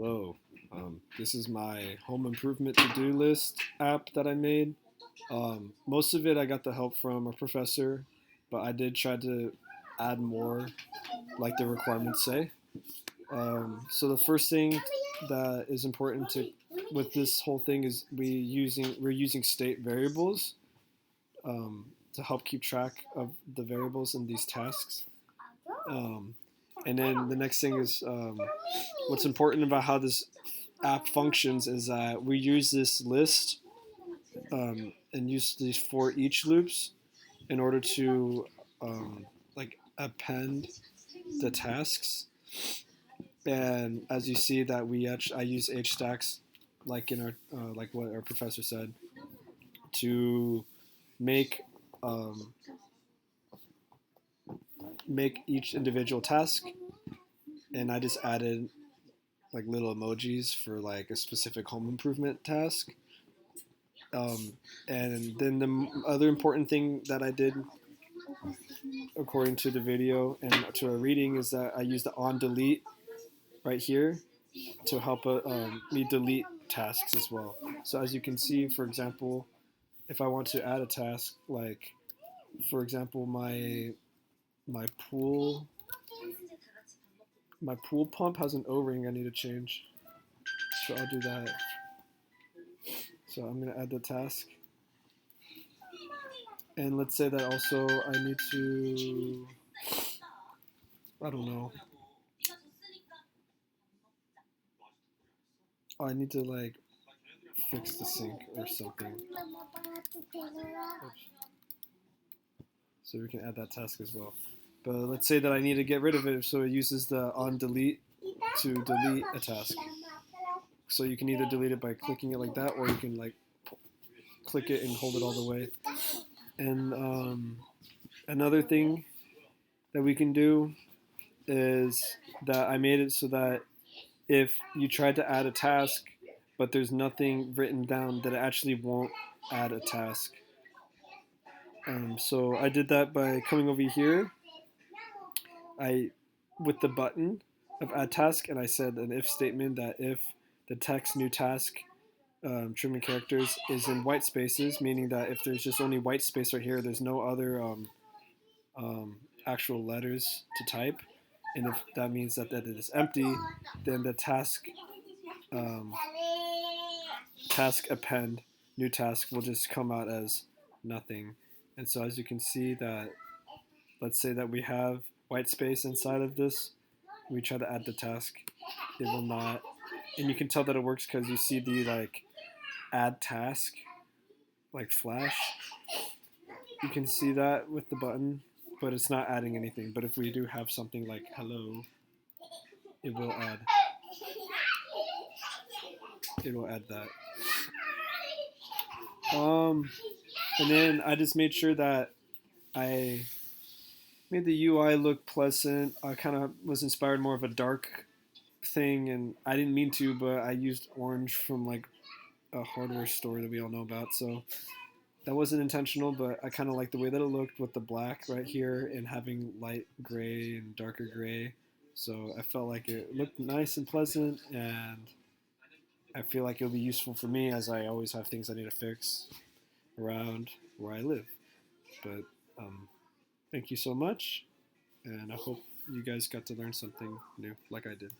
Hello. This is my home improvement to-do list app that I made. Most of it I got the help from a professor, but I did try to add more, like the requirements say. So the first thing that is important to with this whole thing is we're using state variables to help keep track of the variables in these tasks. Um, and then the next thing is what's important about how this app functions is that we use this list and use these for each loops in order to like append the tasks. And as you see that I use H stacks like in our like what our professor said to make um, make each individual task, and I just added like little emojis for like a specific home improvement task. Um, and then the other important thing that I did, according to the video and to our reading, is that I used the on delete right here to help me delete tasks as well. So as you can see, for example, if I want to add a task, like for example, my pool my pool pump has an O-ring I need to change, so I'll do that. So I'm gonna add the task. And let's say that also I need to, I don't know. Oh, I need to like fix the sink or something. Oops. So we can add that task as well. But let's say that I need to get rid of it, so it uses the on delete to delete a task. So you can either delete it by clicking it like that, or you can like click it and hold it all the way. And another thing that we can do is that I made it so that if you try to add a task but there's nothing written down, that it actually won't add a task. So I did that by coming over here with the button of add task, and I said an if statement that if the text new task trimming characters is in white spaces, meaning that if there's just only white space right here, there's no other actual letters to type, and if that means that it is empty, then the um, task append new task will just come out as nothing. And so as you can see that, let's say that we have white space inside of this, we try to add the task, it will not. And you can tell that it works because you see the like add task like flash. You can see that with the button, but it's not adding anything. But if we do have something like hello, it will add that. And then I just made sure that I made the UI look pleasant. I kind of was inspired more of a dark thing, and I didn't mean to, but I used orange from like a hardware store that we all know about. So that wasn't intentional, but I kind of like the way that it looked with the black right here and having light gray and darker gray. So I felt like it looked nice and pleasant, and I feel like it'll be useful for me as I always have things I need to fix around where I live. But thank you so much, and I hope you guys got to learn something new like I did.